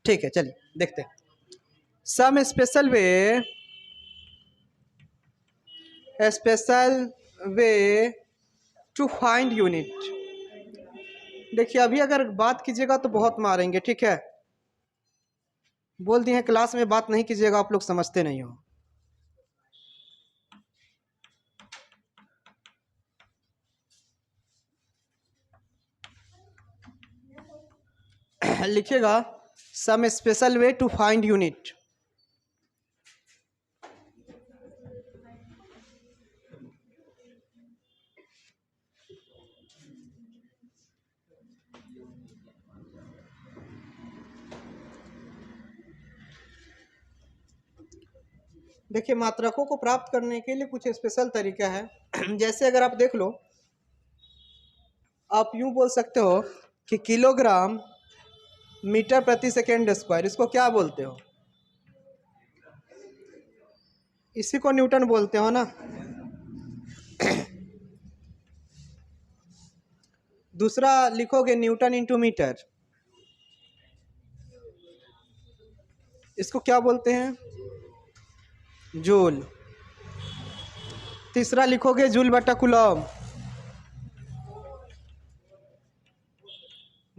ठीक है, चलिए देखते हैं। Some special way to find unit. देखिए अभी अगर बात कीजिएगा तो बहुत मारेंगे, ठीक है। बोल दिए हैं क्लास में बात नहीं कीजिएगा, आप लोग समझते नहीं हो। लिखिएगा some special way to find unit. देखिए मात्रकों को प्राप्त करने के लिए कुछ स्पेशल तरीका है। जैसे अगर आप देख लो, आप यूं बोल सकते हो कि किलोग्राम मीटर प्रति सेकेंड स्क्वायर, इसको क्या बोलते हो? इसी को न्यूटन बोलते हो ना। दूसरा लिखोगे न्यूटन इंटू मीटर, इसको क्या बोलते हैं? जूल। तीसरा लिखोगे जूल बटा कूलम,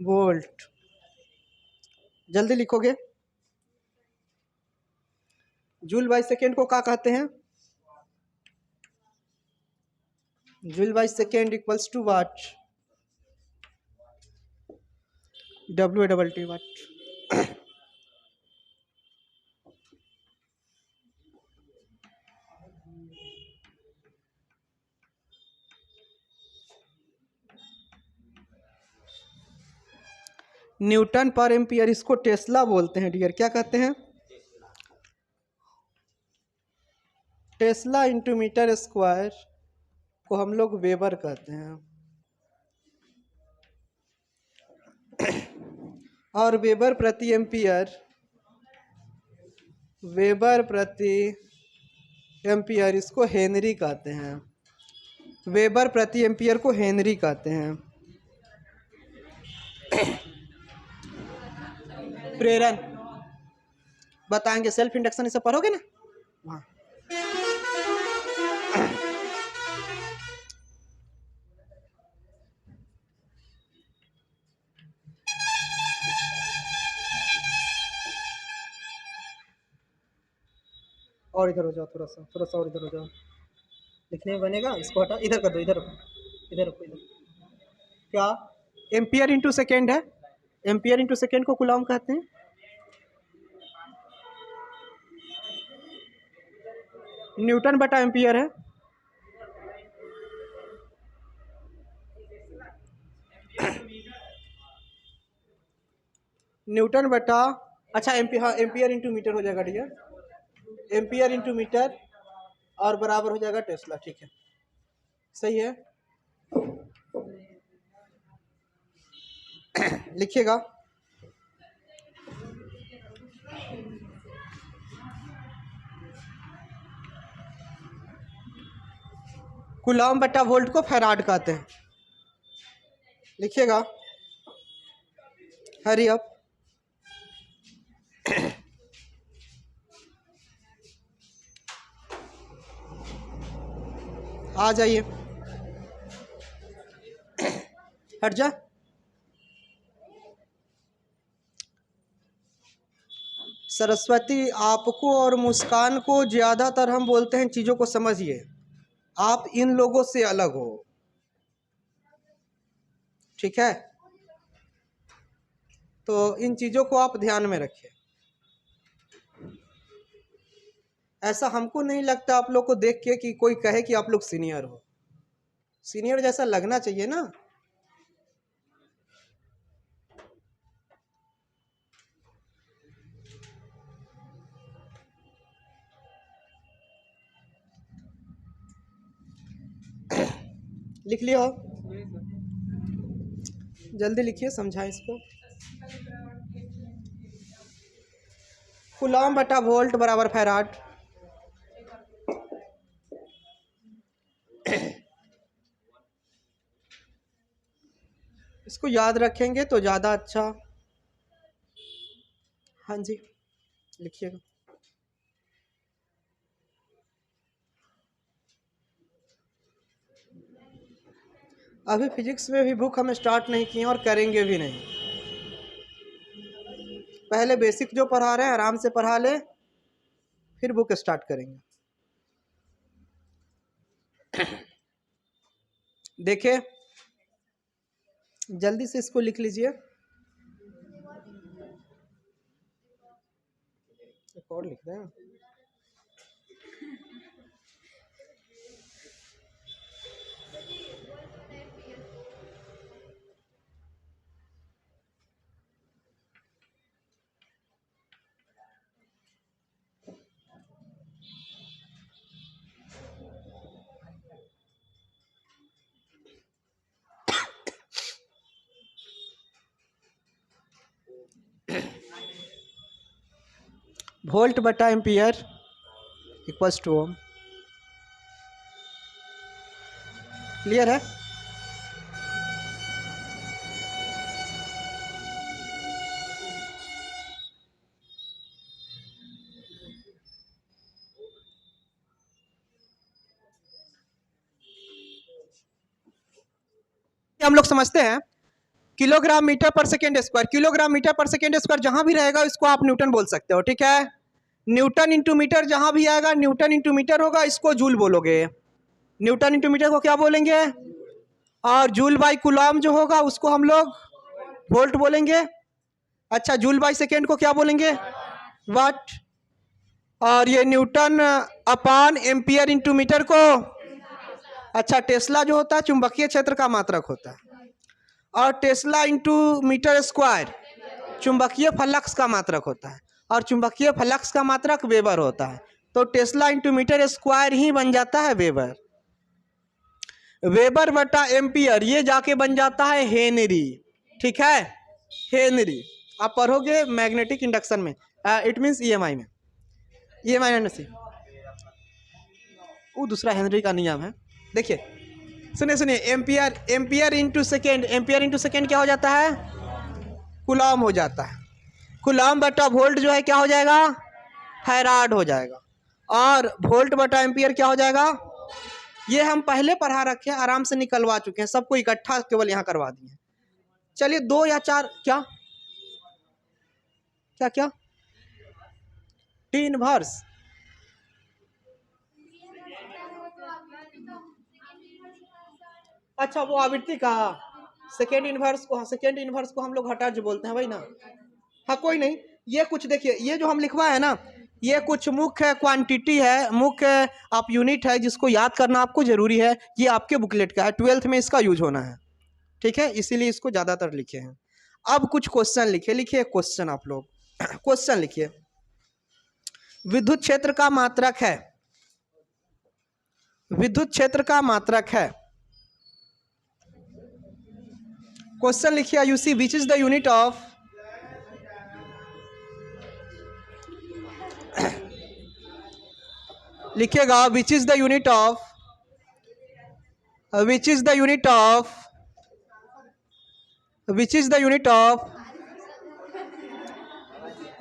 वोल्ट। जल्दी लिखोगे। जूल बाई सेकेंड को क्या कहते हैं? Joule by second equals to watt, WT watt. Newton पर एम्पियर, इसको टेस्ला बोलते हैं डियर। क्या कहते हैं? टेस्ला इंटू मीटर स्क्वायर को हम लोग वेबर कहते हैं। और वेबर प्रति एम्पियर, वेबर प्रति एम्पियर इसको हेनरी कहते हैं। वेबर प्रति एम्पियर को हेनरी कहते हैं। प्रेरण बताएंगे, सेल्फ इंडक्शन इसे पढ़ोगे ना वहाँ। और इधर हो जाओ, थोड़ा सा और इधर हो जाओ, लिखने में बनेगा। इसको हटा, इधर कर दो, इधर रखो, इधर रखो, इधर। क्या एम्पियर इंटू सेकेंड है? एम्पियर इंटू सेकेंड को कूलम कहते हैं। न्यूटन बटा एम्पियर है। न्यूटन बटा, अच्छा एम्पियर, हाँ एम्पियर इंटू मीटर हो जाएगा डियर। एम्पियर इंटू मीटर और बराबर हो जाएगा टेस्ला। ठीक है, सही है। लिखिएगा कूलम बटा वोल्ट को फैराड कहते हैं। लिखिएगा, हरी अप। आ जाइए, हट जा। सरस्वती, आपको और मुस्कान को ज़्यादातर हम बोलते हैं चीज़ों को समझिए। आप इन लोगों से अलग हो, ठीक है? तो इन चीज़ों को आप ध्यान में रखिए। ऐसा हमको नहीं लगता आप लोग को देख के कि कोई कहे कि आप लोग सीनियर हो। सीनियर जैसा लगना चाहिए ना। लिख लिया हो? जल्दी लिखिए, समझाएं इसको। कूलम बटा वोल्ट बराबर फैराड। इसको याद रखेंगे तो ज़्यादा अच्छा। हाँ जी लिखिएगा। अभी फिजिक्स में भी बुक हम स्टार्ट नहीं किए और करेंगे भी नहीं। पहले बेसिक जो पढ़ा रहे हैं आराम से पढ़ा ले, फिर बुक स्टार्ट करेंगे। देखिए जल्दी से इसको लिख लीजिए। एक और लिख रहे हैं। वोल्ट बटा ampere equals to ohm. Clear है? हम लोग समझते हैं किलोग्राम मीटर पर सेकेंड स्क्वायर। किलोग्राम मीटर पर सेकेंड स्क्वायर जहां भी रहेगा इसको आप न्यूटन बोल सकते हो, ठीक है। न्यूटन इंटू मीटर जहां भी आएगा न्यूटन इंटू मीटर होगा, इसको जूल बोलोगे। न्यूटन इंटू मीटर को क्या बोलेंगे? और जूल बाई कूलॉम जो होगा उसको हम लोग वोल्ट बोलेंगे। अच्छा जूल बाई सेकेंड को क्या बोलेंगे? वाट। और ये newton upon ampere into metre को, अच्छा टेस्ला जो होता है चुंबकीय क्षेत्र का मात्रक होता है, और टेस्ला इंटू मीटर स्क्वायर चुंबकीय फ्लक्स का मात्रक होता है, और चुंबकीय फ्लक्स का मात्रक वेबर होता है। तो टेस्ला इंटू मीटर स्क्वायर ही बन जाता है वेबर। वेबर बटा एम्पियर ये जाके बन जाता है हेनरी, ठीक है। हेनरी आप पढ़ोगे मैग्नेटिक इंडक्शन में, इट मीन्स ईएमआई में, ईएमआई नहीं, वो दूसरा हेनरी का नियम है। देखिए सुनिए सुनिए, ampere ampere into second, ampere into second क्या हो जाता है? कूलॉम हो जाता है। कूलॉम बटा वोल्ट जो है क्या हो जाएगा? फैराड हो जाएगा। और वोल्ट बटा एम्पियर क्या हो जाएगा? ये हम पहले पढ़ा रखे हैं, आराम से निकलवा चुके हैं, सबको इकट्ठा केवल यहाँ करवा दिए। चलिए 2 या 4 क्या क्या क्या टी इनवर्स, अच्छा वो आवृत्ति का सेकेंड इनवर्स को, सेकेंड इनवर्स को हम लोग हर्ट्ज बोलते हैं भाई ना। हाँ कोई नहीं, ये कुछ देखिए, ये जो हम लिखवा है ना, ये कुछ मुख्य क्वांटिटी है, मुख्य आप यूनिट है जिसको याद करना आपको जरूरी है। ये आपके बुकलेट का है, 12th में इसका यूज होना है, ठीक है, इसीलिए इसको ज्यादातर लिखे हैं। अब कुछ क्वेश्चन लिखिए, लिखिए क्वेश्चन आप लोग। क्वेश्चन लिखिए, विद्युत क्षेत्र का मात्रक है, विद्युत क्षेत्र का मात्रक है। क्वेश्चन लिखिए, you see which is the unit of, लिखिएगा which is the unit of, which is the unit of, which is the unit of,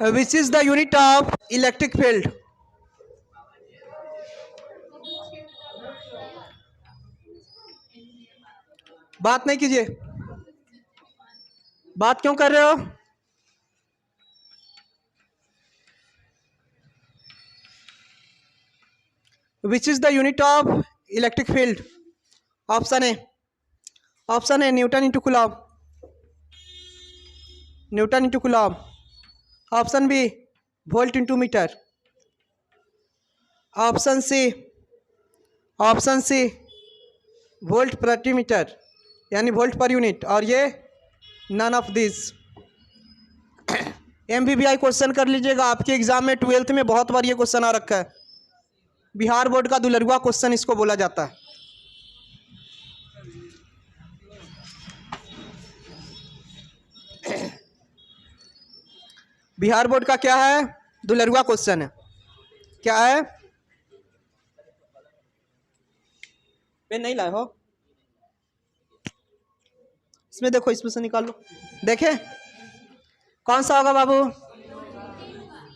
which is the unit of electric field. बात नहीं कीजिए, बात क्यों कर रहे हो? Which is the unit of electric field? Option A, option A newton into coulomb, newton into coulomb. Option B volt into metre. Option C, option C volt प्रति metre यानी वोल्ट पर यूनिट, और ये none of this. MVBI question कर लीजिएगा, आपके exam में 12th में बहुत बार ये क्वेश्चन आ रखा है। बिहार बोर्ड का दुलरुआ क्वेश्चन इसको बोला जाता है। बिहार बोर्ड का क्या है? दुलरुआ क्वेश्चन है। क्या है? पेन नहीं लाए हो? इसमें देखो, इसमें से निकाल लो, देखे कौन सा होगा बाबू?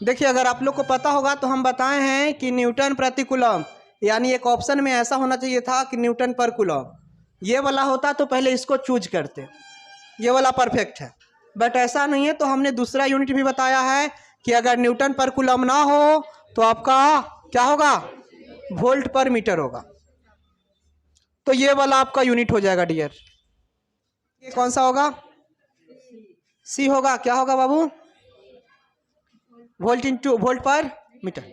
देखिए अगर आप लोग को पता होगा तो हम बताए हैं कि न्यूटन प्रति कूलम, यानी एक ऑप्शन में ऐसा होना चाहिए था कि न्यूटन पर कूलम, ये वाला होता तो पहले इसको चूज करते, ये वाला परफेक्ट है, बट ऐसा नहीं है। तो हमने दूसरा यूनिट भी बताया है कि अगर न्यूटन पर कूलम ना हो तो आपका क्या होगा, वोल्ट पर मीटर होगा। तो ये वाला आपका यूनिट हो जाएगा डियर। ये कौन सा होगा, सी होगा। क्या होगा बाबू, वोल्ट इंटू वोल्ट पर मीटर।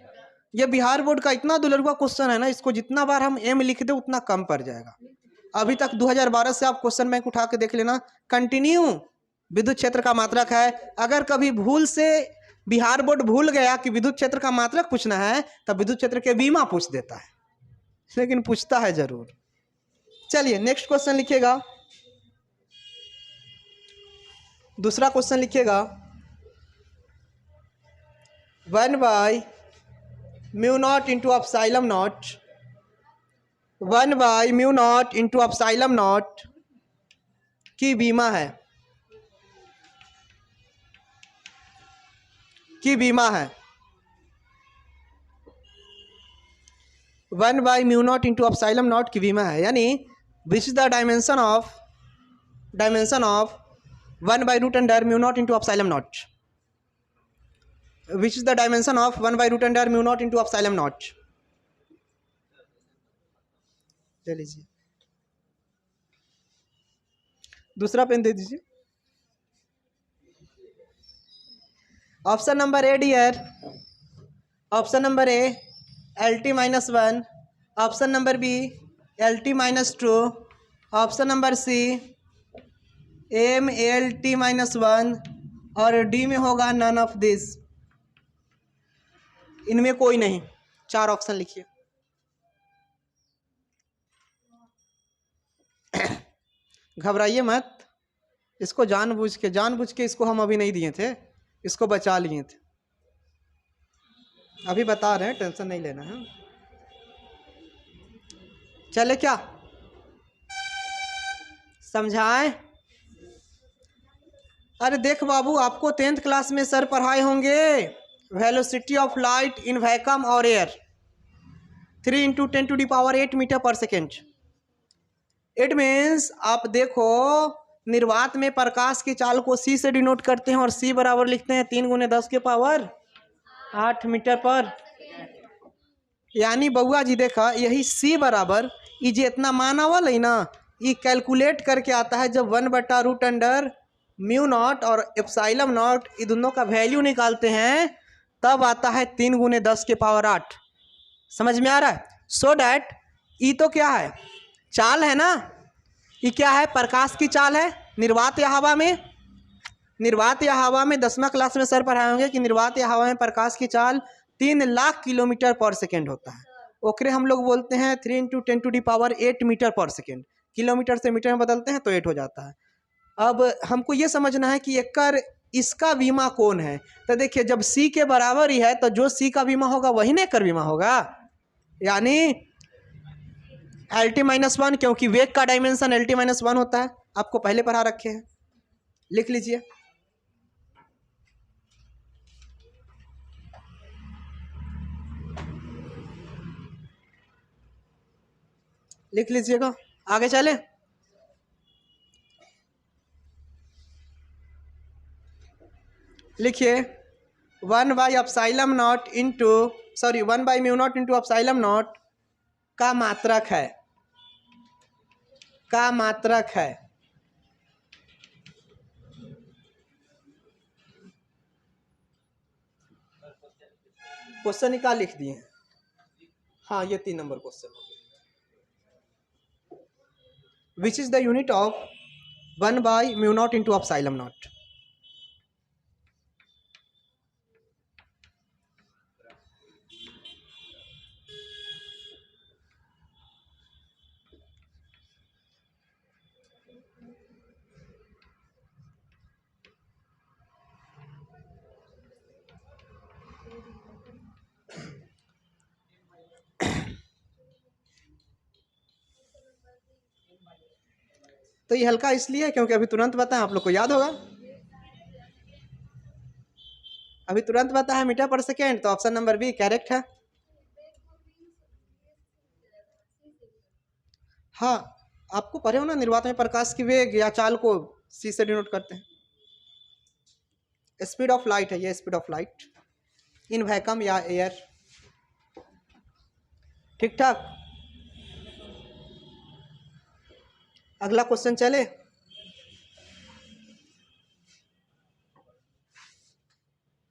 ये बिहार बोर्ड का इतना दुलरुआ क्वेश्चन है ना, इसको जितना बार हम एम लिख दे उतना कम पड़ जाएगा। अभी तक 2012 से आप क्वेश्चन बैंक उठा के देख लेना, कंटिन्यू विद्युत क्षेत्र का मात्रक है। अगर कभी भूल से बिहार बोर्ड भूल गया कि विद्युत क्षेत्र का मात्रक पूछना है, तब विद्युत क्षेत्र के बीमा पूछ देता है, लेकिन पूछता है जरूर। चलिए नेक्स्ट क्वेश्चन लिखिएगा, दूसरा क्वेश्चन लिखिएगा, 1/μ0 into epsilon naught, 1/μ0 into epsilon naught की बीमा है, की बीमा है। 1/μ0 इंटू एप्सिलॉन नॉट की बीमा है, यानी which is the dimension of 1/√μ0 into epsilon naught, which is the dimension of 1/√μ0 into epsilon naught. ले लीजिए, दूसरा पेन दे दीजिए। Option number A dear, option number A LT-1, option number B LT-2, option number C MLT-1 और D में होगा none of this, इनमें कोई नहीं। 4 ऑप्शन लिखिए। घबराइए मत, इसको जानबूझ के इसको हम अभी नहीं दिए थे, इसको बचा लिए थे, अभी बता रहे हैं, टेंशन नहीं लेना है। चले क्या समझाएं? अरे देख बाबू, आपको 10th क्लास में सर पढ़ाए होंगे velocity of light in vacuum और एयर 3 × 10⁸ मीटर पर सेकेंड। इट मीन्स आप देखो, निर्वात में प्रकाश की चाल को सी से डिनोट करते हैं और सी बराबर लिखते हैं 3 × 10⁸ मीटर पर, यानी बउआ जी देखा, यही सी बराबर ये जितना माना वाला है ना, ये कैलकुलेट करके आता है जब 1/√μ0 और एप्सिलॉन नॉट ये दोनों का वैल्यू निकालते हैं, तब आता है 3 × 10⁸। समझ में आ रहा है? सो डैट ये तो क्या है, चाल है ना, ये क्या है, प्रकाश की चाल है निर्वात या हवा में। निर्वात या हवा में 10वीं क्लास में सर पढ़ाए होंगे कि निर्वात या हवा में प्रकाश की चाल 3 लाख किलोमीटर पर सेकेंड होता है। ओकरे हम लोग बोलते हैं 3 × 10⁸ मीटर पर सेकेंड। किलोमीटर से मीटर में बदलते हैं तो 8 हो जाता है। अब हमको ये समझना है कि इसका बीमा कौन है। तो देखिए, जब सी के बराबर ही है तो जो सी का बीमा होगा वही ना एकर बीमा होगा, यानी LT-1, क्योंकि वेग का डायमेंशन LT-1 होता है, आपको पहले पढ़ा रखे हैं, लिख लीजिए। लिख लीजिएगा, आगे चले। लिखिए 1/μ0 इंटू एप्सिलॉन नॉट का मात्रक है, का मात्रक है। क्वेश्चन निकाल लिख दिए हैं। हाँ, ये 3 नंबर क्वेश्चन हो गया। Which is the unit of 1/μ0 into epsilon naught. तो ये हल्का इसलिए क्योंकि अभी तुरंत बताएं, आप लोग को याद होगा। अभी तुरंत बताया मीटर पर सेकेंड, तो ऑप्शन नंबर बी करेक्ट है। हाँ, आपको पढ़े हो ना, निर्वात में प्रकाश की वेग या चाल को सी से डिनोट करते हैं। स्पीड ऑफ लाइट है ये, speed of light in vacuum या एयर। ठीक ठाक। अगला क्वेश्चन चले।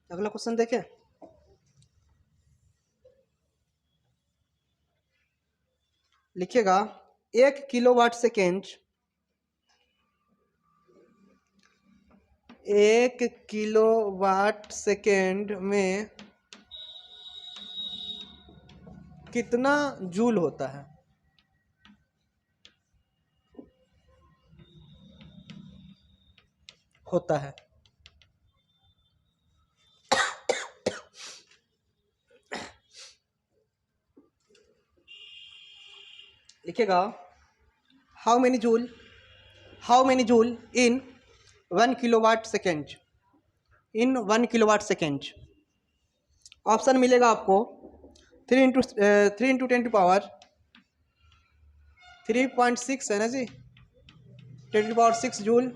अगला क्वेश्चन देखें। लिखिएगा 1 किलोवाट सेकेंड, 1 किलोवाट सेकेंड में कितना जूल होता है? होता है लिखिएगा how many joule in 1 kilowatt second, in 1 kilowatt second. Option मिलेगा आपको 3 इंटू 10⁻³ है ना जी, 10⁻6 जूल।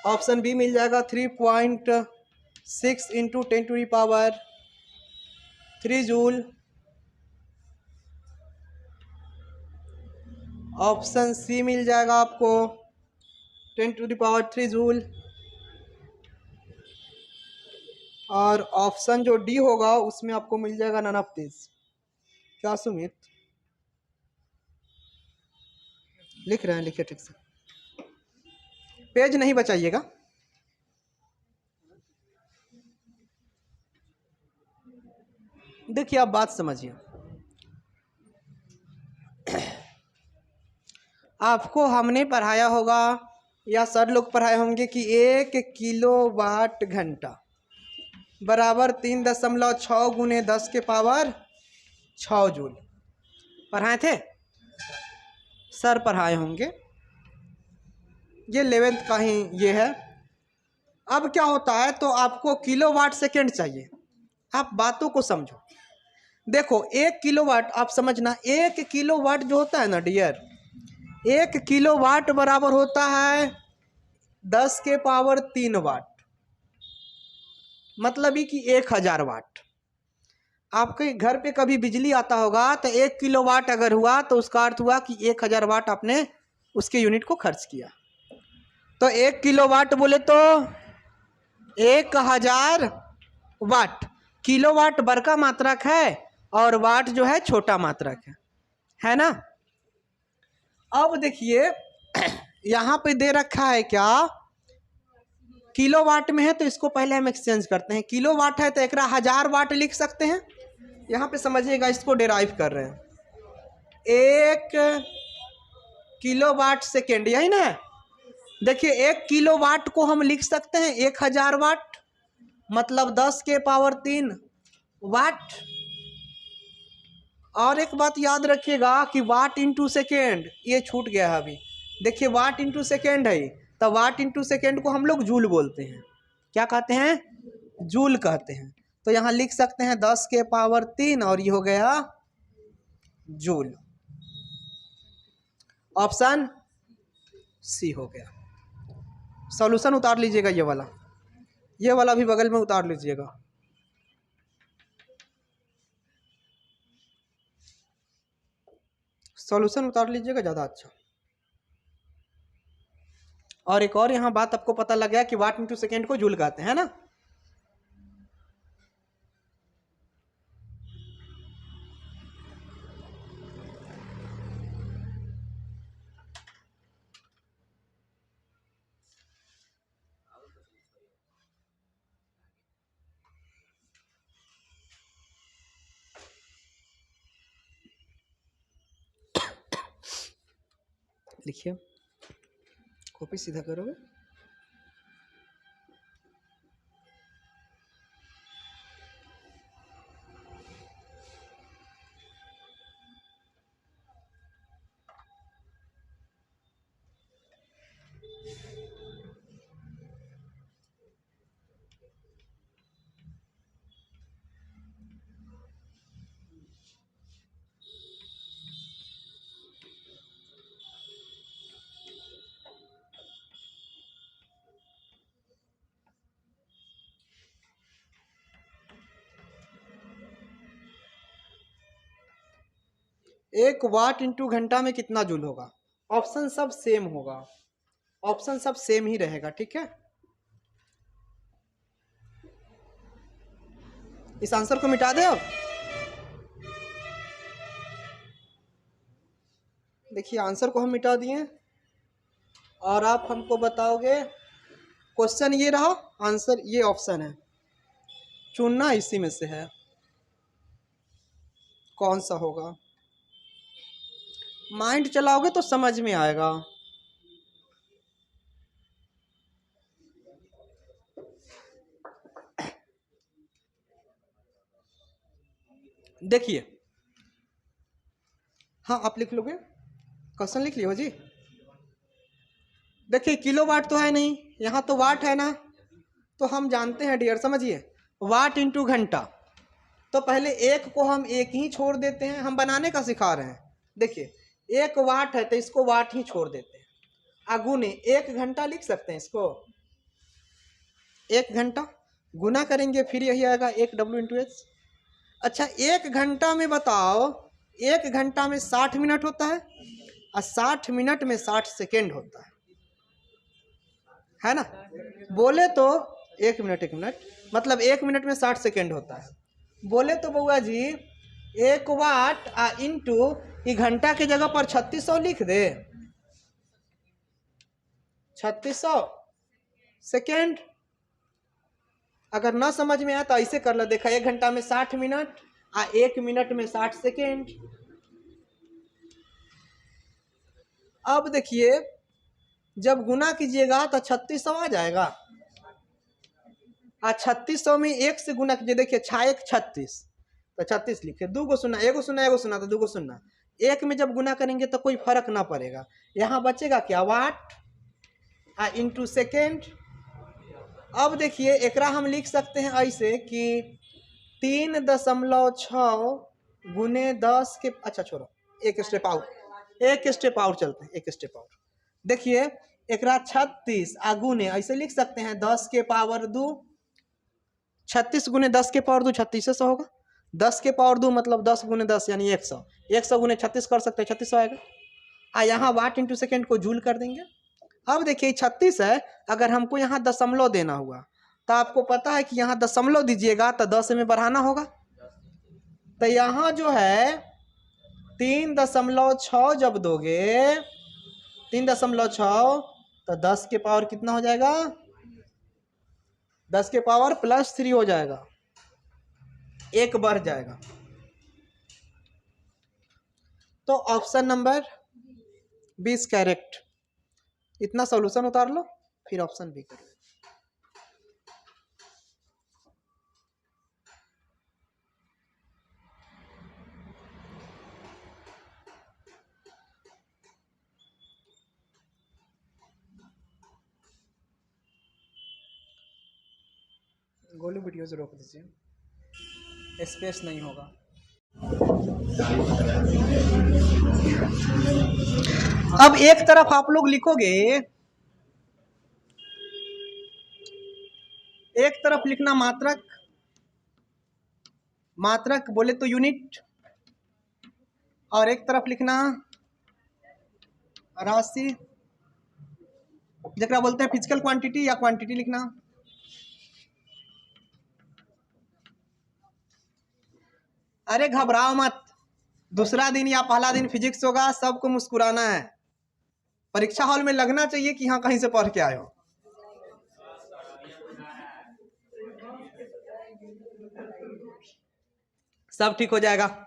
ऑप्शन बी मिल जाएगा 3.6 इंटू 10⁻³ जूल। ऑप्शन सी मिल जाएगा आपको 10⁻³ जूल। और ऑप्शन जो डी होगा उसमें आपको मिल जाएगा नन ऑफ दिस। क्या सुमित लिख रहे हैं? लिखिए ठीक से, पेज नहीं बचाइएगा। देखिए आप बात समझिए, आपको हमने पढ़ाया होगा या सर लोग पढ़ाए होंगे कि 1 किलोवाट घंटा बराबर 3.6 गुने 10⁻6 जूल। पढ़ाए थे सर, पढ़ाए होंगे। ये 11th का ही ये है। अब क्या होता है, तो आपको किलोवाट सेकेंड चाहिए। आप बातों को समझो। देखो 1 किलोवाट, आप समझना 1 किलोवाट जो होता है ना डियर, 1 किलोवाट बराबर होता है 10⁻³ वाट, मतलब ही कि 1000 वाट। आपके घर पे कभी बिजली आता होगा तो 1 किलोवाट अगर हुआ तो उसका अर्थ हुआ कि 1000 वाट आपने उसके यूनिट को खर्च किया। तो 1 किलोवाट बोले तो 1000 वाट। किलोवाट बड़का मात्रक है और वाट जो है छोटा मात्रक है ना। अब देखिए यहाँ पे दे रखा है क्या, किलोवाट में है, तो इसको पहले हम एक्सचेंज करते हैं। किलोवाट है तो एक 1000 वाट लिख सकते हैं। यहाँ पे समझिएगा, इसको डेराइव कर रहे हैं। 1 किलोवाट सेकेंड, यही ना। देखिए 1 किलोवाट को हम लिख सकते हैं 1000 वाट, मतलब 10⁻³ वाट। और एक बात याद रखिएगा कि वाट इंटू सेकेंड ये छूट गया है अभी। देखिए वाट इंटू सेकेंड है, तो वाट इंटू सेकेंड को हम लोग जूल बोलते हैं। क्या कहते हैं? जूल कहते हैं। तो यहाँ लिख सकते हैं 10⁻³ और ये हो गया जूल। ऑप्शन सी हो गया। सॉल्यूशन उतार लीजिएगा, ये वाला भी बगल में उतार लीजिएगा। सॉल्यूशन उतार लीजिएगा, ज़्यादा अच्छा। और एक और यहाँ बात आपको पता लग गया कि वाट इंटू सेकेंड को जूल कहते हैं ना। लिखिए, कॉपी सीधा करोगे। 1 वाट इंटू घंटा में कितना जूल होगा। ऑप्शन सब सेम होगा, ऑप्शन सब सेम ही रहेगा, ठीक है। इस आंसर को मिटा दे अब। देखिए आंसर को हम मिटा दिए और आप हमको बताओगे क्वेश्चन ये रहा, आंसर ये ऑप्शन है, चुनना इसी में से है कौन सा होगा। माइंड चलाओगे तो समझ में आएगा। देखिए हाँ आप लिख लोगे, क्वेश्चन लिख लियो जी। देखिए किलोवाट तो है नहीं, यहाँ तो वाट है ना, तो हम जानते हैं डियर, समझिए वाट इंटू घंटा, तो पहले एक को हम एक ही छोड़ देते हैं, हम बनाने का सिखा रहे हैं। देखिए 1 वाट है तो इसको वाट ही छोड़ देते हैं, अगुने 1 घंटा लिख सकते हैं इसको, 1 घंटा गुना करेंगे फिर यही आएगा 1 W इंटू एच। अच्छा 1 घंटा में बताओ, 1 घंटा में 60 मिनट होता है और 60 मिनट में 60 सेकेंड होता है ना। बोले तो 1 मिनट मतलब 1 मिनट में 60 सेकेंड होता है। बोले तो बउआ जी 1 वाट इंटू ये घंटा के जगह पर 3600 लिख दे, 3600 सेकेंड। अगर ना समझ में आया तो ऐसे कर लो, देखा 1 घंटा में 60 मिनट और 1 मिनट में 60 सेकेंड। अब देखिए जब गुना कीजिएगा तो 3600 आ जाएगा, और 3600 में 1 से गुना कीजिए, देखिए 6 36 तो 36 लिखे, 2 गो सुना, 1 गो सुना, 1 गो सुना तो 2 गो सुना, 1 में जब गुना करेंगे तो कोई फर्क ना पड़ेगा। यहाँ बचेगा क्या, वाट इंटू सेकेंड। अब देखिए एकरा हम लिख सकते हैं ऐसे कि 3.6 गुने 10 के, अच्छा छोड़ो एक स्टेप आउट चलते हैं, एक स्टेप आउट। देखिए एकरा 36 गुने ऐसे लिख सकते हैं 10 के पावर 2, 36 गुने 10 के पावर 2 3600 होगा, 10 के पावर 2 मतलब 10 गुने 10 यानी 100, 100 गुने 36 कर सकते हैं, 3600 आएगा। यहाँ वाट इंटू सेकेंड को जूल कर देंगे। अब देखिए 36 है, अगर हमको यहाँ दशमलव देना हुआ तो आपको पता है कि यहाँ दशमलव दीजिएगा तो 10 में बढ़ाना होगा, तो यहाँ जो है 3.6 जब दोगे 3.6 तो 10 के पावर कितना हो जाएगा, 10 के पावर +3 हो जाएगा, 1 बढ़ जाएगा। तो ऑप्शन नंबर 20 करेक्ट। इतना सॉल्यूशन उतार लो फिर ऑप्शन बी करो। गोलू वीडियोज रोक दीजिए, स्पेस नहीं होगा। अब एक तरफ आप लोग लिखोगे, एक तरफ लिखना मात्रक, मात्रक बोले तो यूनिट, और एक तरफ लिखना राशि, जरा बोलते हैं फिजिकल क्वांटिटी या क्वांटिटी लिखना। अरे घबराओ मत, दूसरा दिन या पहला दिन फिजिक्स होगा, सबको मुस्कुराना है, परीक्षा हॉल में लगना चाहिए कि हाँ कहीं से पढ़ के आए हो। सब ठीक हो जाएगा।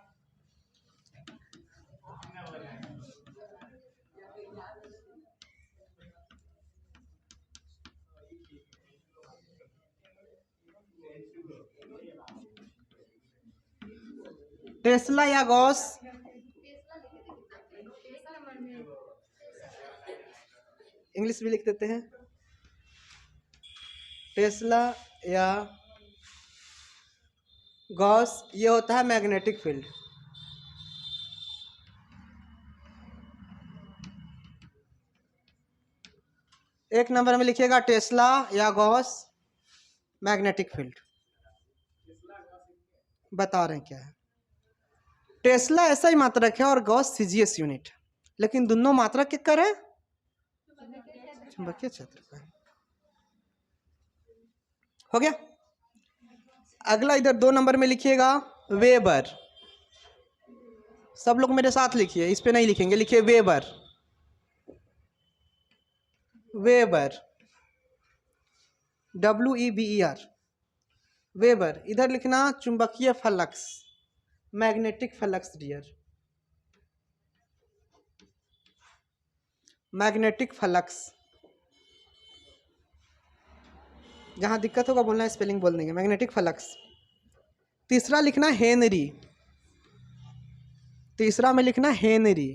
टेस्ला या गॉस, इंग्लिश भी लिख देते हैं, टेस्ला या गॉस, ये होता है मैग्नेटिक फील्ड। एक नंबर में लिखिएगा टेस्ला या गॉस मैग्नेटिक फील्ड, बता रहे हैं क्या है। टेस्ला ऐसा ही मात्रक है और गॉस सीजीएस यूनिट, लेकिन दोनों मात्रक के कर है चुंबकीय क्षेत्र का। हो गया। अगला इधर 2 नंबर में लिखिएगा वेबर। सब लोग मेरे साथ लिखिए, इस पे नहीं लिखेंगे, लिखिए वेबर। Weber, WEBER, weber. इधर लिखना चुंबकीय flux, magnetic flux dear, magnetic flux. जहां दिक्कत होगा बोलना, स्पेलिंग बोल देंगे, मैग्नेटिक फ्लक्स। तीसरा लिखना हेनरी, तीसरा में लिखना हेनरी।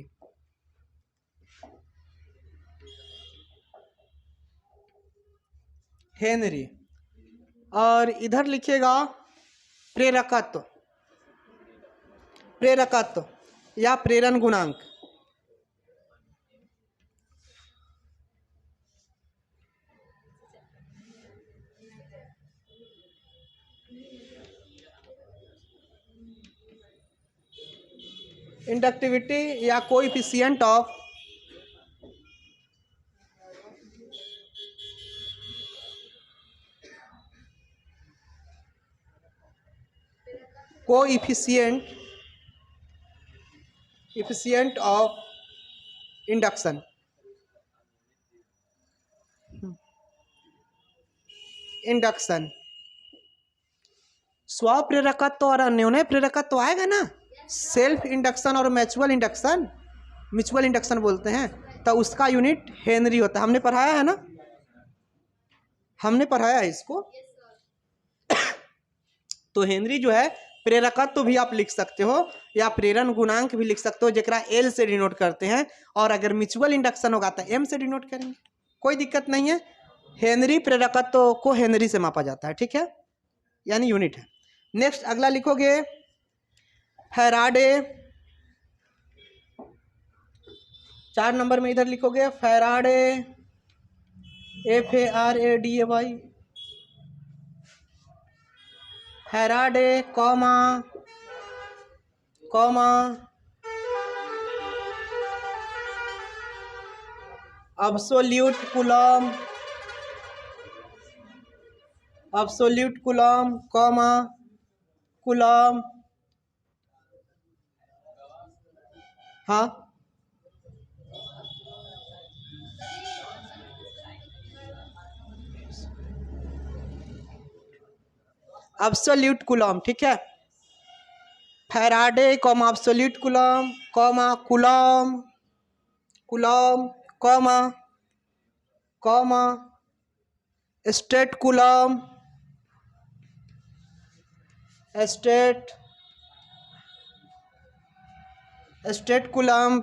हेनरी। और इधर लिखिएगा प्रेरकत्व, प्रेरकत्व या प्रेरण गुणांक। इंडक्टिविटी या coefficient of coefficient, efficient of induction. Induction स्वप्रेरकत्व और अन्योन्य प्रेरकत्व आएगा ना, सेल्फ इंडक्शन और म्यूचुअल इंडक्शन, म्यूचुअल इंडक्शन बोलते हैं, तो उसका यूनिट हेनरी होता है। हमने पढ़ाया है ना, हमने पढ़ाया है इसको। तो हेनरी जो है प्रेरकत्व भी आप लिख सकते हो या प्रेरण गुणांक भी लिख सकते हो, जेकरा एल से डिनोट करते हैं, और अगर म्यूचुअल इंडक्शन होगा तो एम से डिनोट करेंगे, कोई दिक्कत नहीं है। हेनरी प्रेरकत्व को हेनरी से मापा जाता है, ठीक है, यानी यूनिट है। नेक्स्ट अगला लिखोगे फैराडे। 4 नंबर में इधर लिखोगे Faraday, FARADAY, Faraday comma comma absolute Coulomb, absolute Coulomb comma Coulomb. हाँ, अब्सोल्यूट कूलॉम, ठीक है। Faraday comma absolute Coulomb comma Coulomb, Coulomb comma comma state Coulomb, state state Coulomb.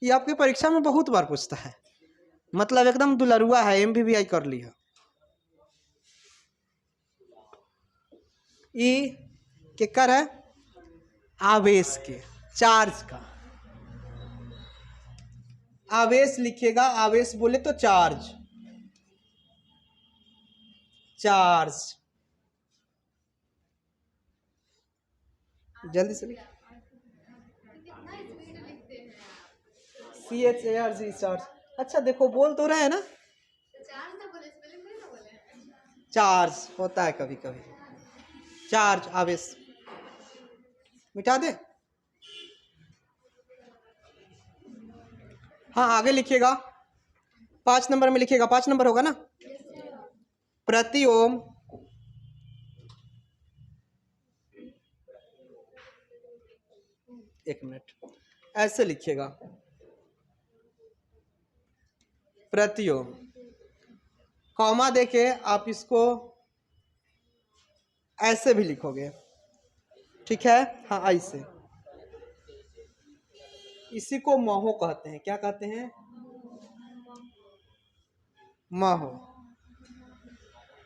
ये आपकी परीक्षा में बहुत बार पूछता है, मतलब एकदम दुलरुआ है, MBBI कर लिया। ई के कर है आवेश के, चार्ज का। आवेश लिखिएगा, आवेश बोले तो चार्ज, चार्ज। जल्दी से लिख, CHARG, चार्ज। अच्छा देखो बोल तो रहे हैं ना, चार्ज होता है कभी कभी, चार्ज आवेश। मिटा दे। हाँ आगे लिखिएगा, 5 नंबर में लिखिएगा, 5 नंबर होगा ना, प्रति ओम एक मिनट, ऐसे लिखिएगा प्रति ओम, कॉमा देके आप इसको ऐसे भी लिखोगे, ठीक है। हाँ ऐसे, इसी को महो कहते हैं, क्या कहते हैं, महो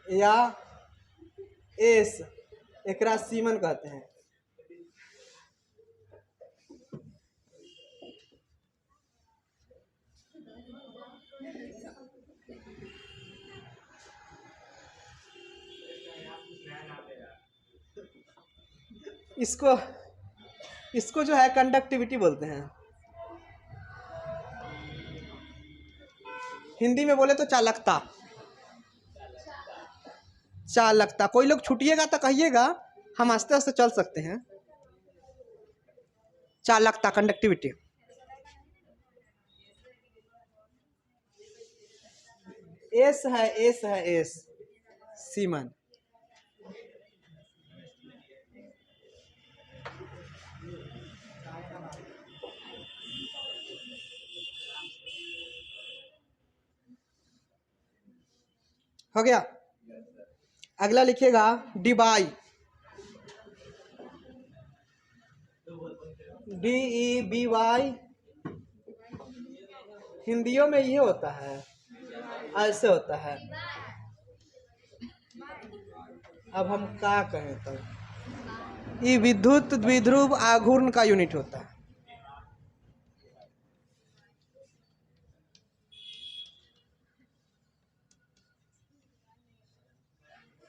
या एस, एकरा सीमन कहते हैं। इसको इसको जो है कंडक्टिविटी बोलते हैं, हिंदी में बोले तो चालकता। चालकता। कोई लोग छूटिएगा तो कहिएगा, हम आस्ते आस्ते चल सकते हैं। चालकता, कंडक्टिविटी। एस है, एस है, एस सीमन। हो गया। अगला लिखिएगा डिबाई, DEBY। हिंदियों में ये होता है, ऐसे होता है। अब हम क्या कहें तो, ये विद्युत द्विध्रुव आघूर्ण का यूनिट होता है।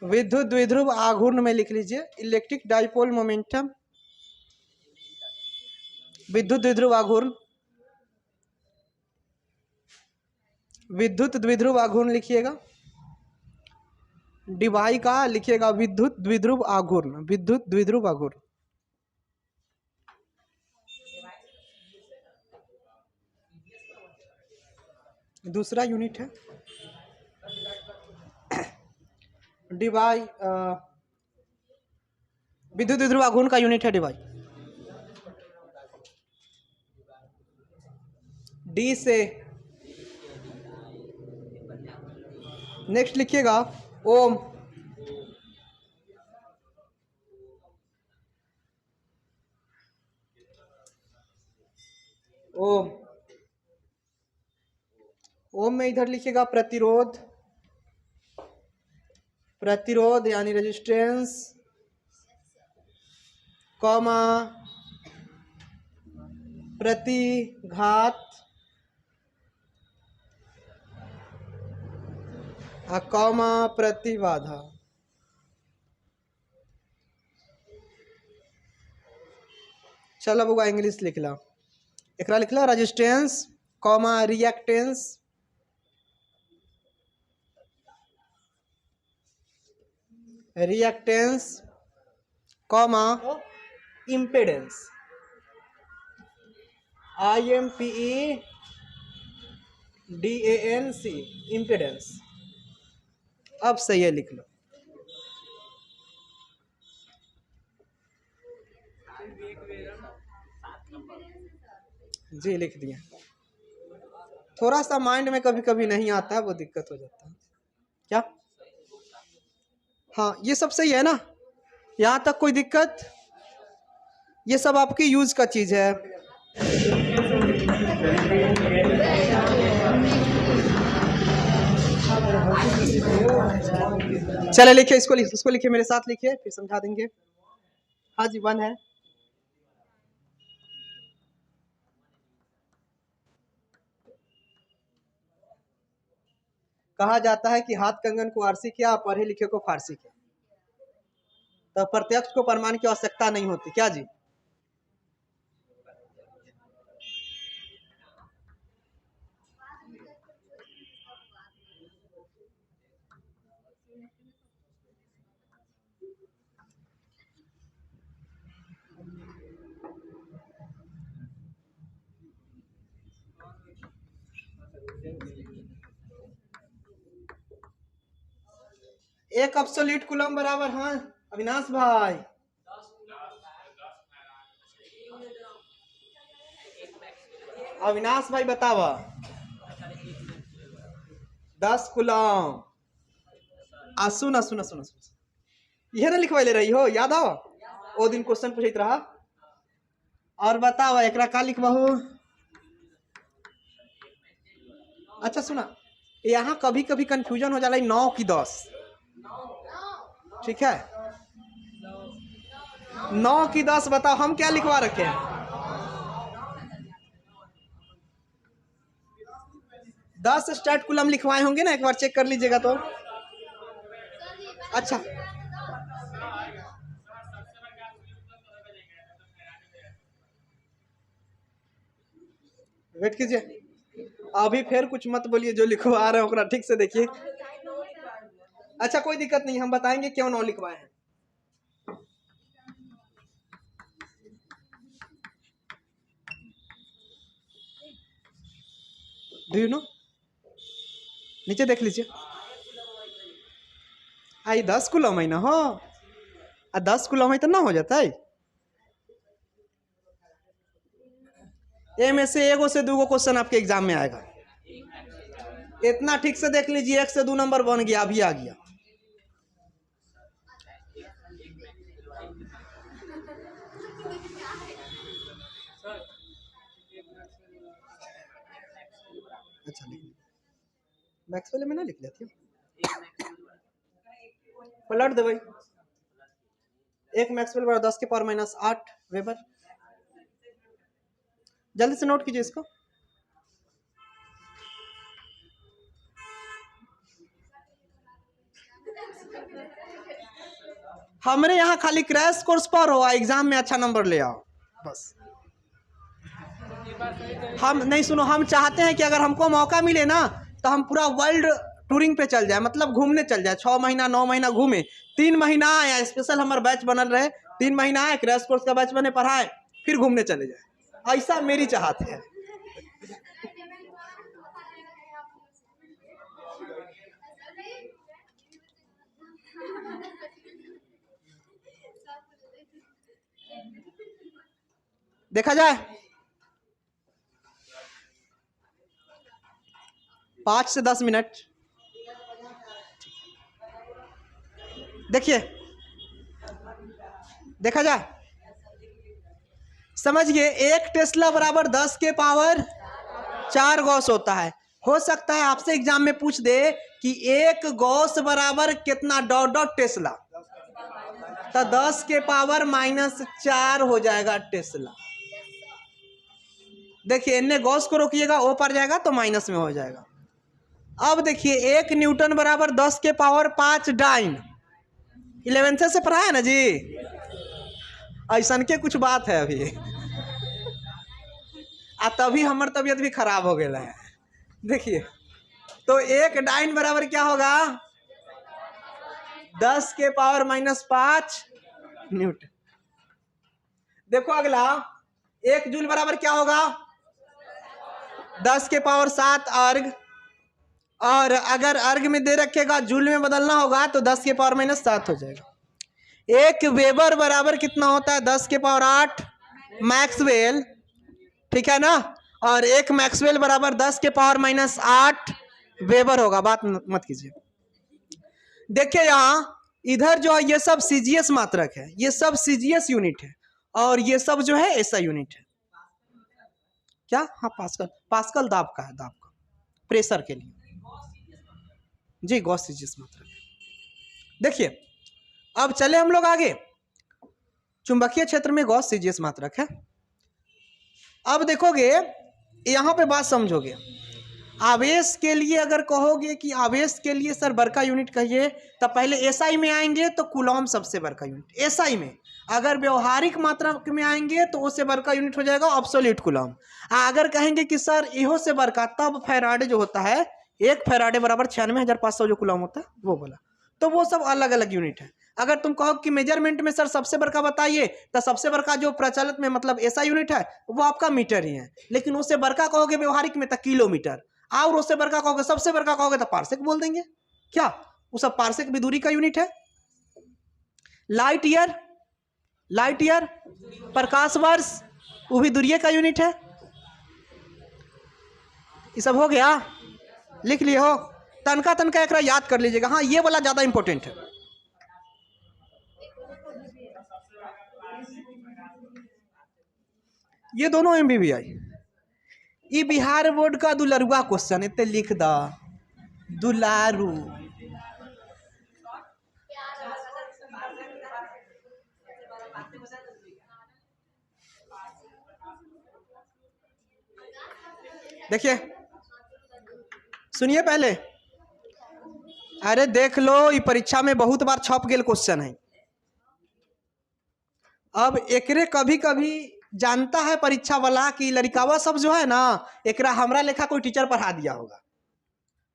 विद्युत द्विध्रुव आघूर्ण में लिख लीजिए इलेक्ट्रिक डाइपोल मोमेंटम, विद्युत द्विध्रुव आघूर्ण। विद्युत द्विध्रुव आघूर्ण लिखिएगा, डिवाई का लिखिएगा विद्युत द्विध्रुव आघूर्ण, विद्युत द्विध्रुव आघूर्ण। दूसरा यूनिट है डिवाई, विद्युत द्विध्रुव आघूर्ण का यूनिट है डिवाई। डी से नेक्स्ट लिखिएगा ओम, ओम। ओम में इधर लिखिएगा प्रतिरोध, प्रतिरोध यानी रेजिस्टेंस, कॉमा प्रतिघात, कॉमा प्रतिबाधा। चलो बउआ इंग्लिश लिख ला, एकरा लिख ला resistance, comma reactance, reactance, comma impedance, IMPEDANC, impedance. अब सही है, लिख लो। जी लिख दिया। थोड़ा सा माइंड में कभी कभी नहीं आता है, वो दिक्कत हो जाता है। क्या? हाँ ये सब सही है ना, यहाँ तक कोई दिक्कत? ये सब आपकी यूज का चीज है। चले लिखिए इसको लिखिए, मेरे साथ लिखिए, फिर समझा देंगे। हाँ जी, 1 है। कहा जाता है कि हाथ कंगन को आरसी किया, पढ़े लिखे को फारसी किया। तो प्रत्यक्ष को प्रमाण की आवश्यकता नहीं होती क्या जी? एक एब्सोल्यूट कूलम बराबर, हाँ अविनाश भाई, अविनाश भाई बतावा 10 कूलम। सुना सुना सुना सुना, यह ना लिखवा ले रही हो, याद हो वो दिन क्वेश्चन पूछत रहा। और बतावा एकरा का लिखवाहू। अच्छा सुना, यहाँ कभी कभी कंफ्यूजन हो जाला 9 की 10, ठीक है? 9 की 10 बताओ हम क्या लिखवा रखे हैं? 10 स्टार्ट कूलम लिखवाए होंगे ना, एक बार चेक कर लीजिएगा तो। अच्छा वेट कीजिए, अभी फिर कुछ मत बोलिए, जो लिखवा रहे हो ठीक से देखिए। अच्छा कोई दिक्कत नहीं, हम बताएंगे क्यों 9 लिखवाए हैं। डू यू नो, नीचे देख लीजिए, आई 10 कुलम है ना, हो 10 कुलम है तो ना हो जाता है। ए में से एगो से दूगो क्वेश्चन आपके एग्जाम में आएगा, इतना ठीक से देख लीजिए। 1 से 2 नंबर बन गया, अभी आ गया। अच्छा लिख मैक्सवेल में ना लिख लेती, पलट दे भाई। 1 मैक्सवेल बराबर 10 के पावर -8 वेबर। जल्दी से नोट कीजिए इसको। हमारे यहाँ खाली क्रैश कोर्स पर हो, एग्जाम में अच्छा नंबर ले आओ बस। हम नहीं, सुनो, हम चाहते हैं कि अगर हमको मौका मिले ना तो हम पूरा वर्ल्ड टूरिंग पे चल जाए, मतलब घूमने चल जाए। 6 महीना 9 महीना घूमे, 3 महीना आया स्पेशल हमारा बैच बनल रहे, 3 महीना आए क्रैश कोर्स का बैच बने, पढ़ाए, फिर घूमने चले जाए। ऐसा मेरी चाहत है। देखा जाए 5 से 10 मिनट। देखिए, देखा जाए, समझिए 1 टेस्ला बराबर 10 के पावर 4 गॉस होता है। हो सकता है आपसे एग्जाम में पूछ दे कि 1 गॉस बराबर कितना, डॉट डॉट टेस्ला, तो 10 के पावर -4 हो जाएगा टेस्ला। देखिए इन्हें गॉस को रोकिएगा, ओ पर जाएगा तो माइनस में हो जाएगा। अब देखिए 1 न्यूटन बराबर 10 के पावर 5 डाइन। 11th से पढ़ा है ना जी, ऐसा के कुछ बात है अभी। तभी हमारी तबीयत भी खराब हो गया है। देखिए तो 1 डाइन बराबर क्या होगा, 10 के पावर -5 न्यूटन। देखो अगला, 1 जूल बराबर क्या होगा, 10 के पावर 7 अर्ग, और अगर अर्ग में दे रखेगा जूल में बदलना होगा तो 10 के पावर -7 हो जाएगा। 1 वेबर बराबर कितना होता है, 10 के पावर 8 मैक्सवेल, ठीक है ना, और 1 मैक्सवेल बराबर 10 के पावर -8 वेबर होगा। बात मत कीजिए। देखिए यहाँ इधर जो है ये सब सीजीएस मात्रक है, ये सब सीजीएस यूनिट है, और ये सब जो है ऐसा यूनिट है क्या, हाँ पास्कल, पास्कल दाब का है, दाब का, प्रेशर के लिए जी, गॉस सीजीएस मात्रक है। देखिए अब चले हम लोग आगे, चुंबकीय क्षेत्र में गॉस सीजीएस मात्रक है। अब देखोगे यहाँ पे बात समझोगे, आवेश के लिए अगर कहोगे कि आवेश के लिए सर बड़का यूनिट कहिए, तो पहले एसआई में आएंगे तो कूलॉम सबसे बड़का यूनिट एसआई में। अगर व्यवहारिक मात्रा में आएंगे तो उससे बड़का यूनिट हो जाएगा एब्सोल्यूट कूलॉम। अगर कहेंगे कि सर इहो से बड़का, तब फैराडे जो होता है, 1 फैराडे बराबर 96,500 जो कूलॉम होता है वो बोला, तो वो सब अलग अलग यूनिट है। अगर तुम कहो कि मेजरमेंट में सर सबसे बड़का बताइए, तो सबसे बड़का जो प्रचलित में मतलब ऐसा यूनिट है वो आपका मीटर ही है, लेकिन उससे बड़का कहोगे व्यवहारिक में तो किलोमीटर, और उससे बड़का कहोगे, सबसे बड़का कहोगे तो पार्सेक बोल देंगे। क्या वो सब पार्सेक भी दूरी का यूनिट है। लाइट ईयर, लाइट ईयर प्रकाश वर्ष, वो भी दूरी का यूनिट है। ये सब हो गया, लिख लिए हो, तनका तनका एक याद कर लीजिएगा। हाँ ये वाला ज्यादा इंपॉर्टेंट है। ये दोनों एमबीबीआई, ये बिहार बोर्ड का दुलरुआ क्वेश्चन, इतने लिख दा दुलारू। देखिए सुनिए पहले, अरे देख लो, ये परीक्षा में बहुत बार छप गेल क्वेश्चन है। अब एकरे कभी कभी जानता है परीक्षा वाला कि लड़कावा सब जो है ना एकरा हमरा लेखा कोई टीचर पढ़ा दिया होगा।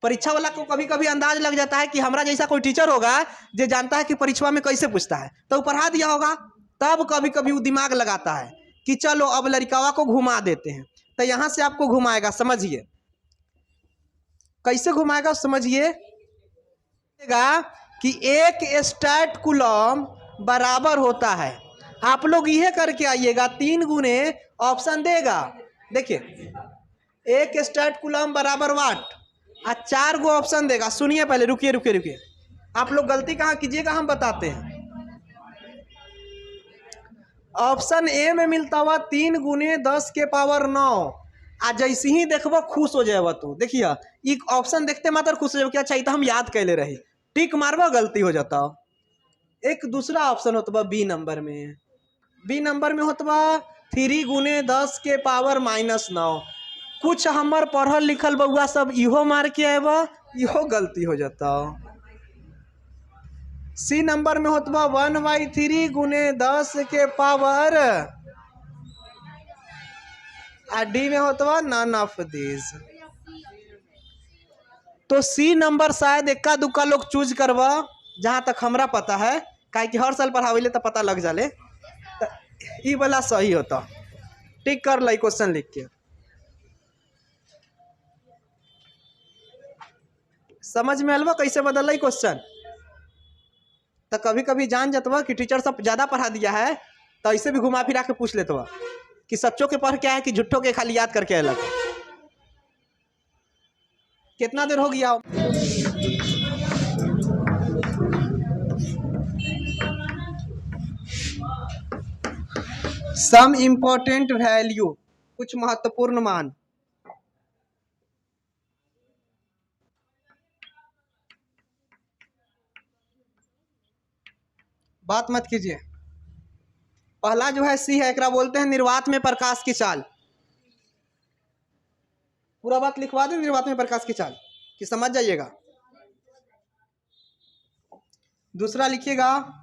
परीक्षा वाला को कभी कभी अंदाज लग जाता है कि हमरा जैसा कोई टीचर होगा जो जानता है कि परीक्षा में कैसे पूछता है, तो वो पढ़ा दिया होगा। तब कभी कभी वो दिमाग लगाता है कि चलो अब लड़कावा को घुमा देते हैं। तो यहाँ से आपको घुमाएगा, समझिए कैसे घुमाएगा, समझिए कि एक स्टैट कूलम बराबर होता है, आप लोग यह करके आइएगा 3 गुने ऑप्शन देगा। देखिए एक स्टैट कूलम बराबर वाट और 4 गो ऑप्शन देगा। सुनिए पहले, रुकिए रुकिए रुकिए, आप लोग गलती कहाँ कीजिएगा हम बताते हैं। ऑप्शन ए में मिलता हुआ 3 गुने 10 के पावर 9। आ जैसे ही देखबो खुश हो जाएगा। तू देखिए एक ऑप्शन देखते मात्र खुश हो जाए, क्या चाहिए तो हम याद कैले रही, टिक मारबो गलती हो जाता। एक दूसरा ऑप्शन होता बी नंबर में, बी नंबर में होता 3 गुने 10 के पावर -9। कुछ हमार पढ़ल लिखल बउआ सब इहो मार के आएबा, इहो गलती हो जाता। सी नंबर में होता 1/3 गुने 10 के पावर, और डी में होता नन ऑफ दिस। तो सी नंबर शायद इक्का दुक्का लोग चूज करवा, जहां तक हमरा पता है, काहे कि हर साल पढ़ावे तो पता लग जाले। तो ई वाला सही होता, टिक कर लाई क्वेश्चन लिख के। समझ में अलवा कैसे बदल क्वेश्चन। तो कभी कभी जान जातवा कि टीचर सब ज्यादा पढ़ा दिया है, तो ऐसे भी घुमा फिरा के पूछ लेते कि सच्चों के पढ़ क्या है कि झुट्ठों के खाली याद करके अलग। कितना देर हो गया? सम इम्पोर्टेंट वैल्यू, कुछ महत्वपूर्ण मान। बात मत कीजिए। पहला जो है सी है, एकरा बोलते हैं निर्वात में प्रकाश की चाल। पूरा बात लिखवा दें निर्वात में प्रकाश की चाल कि समझ जाइएगा। दूसरा लिखिएगा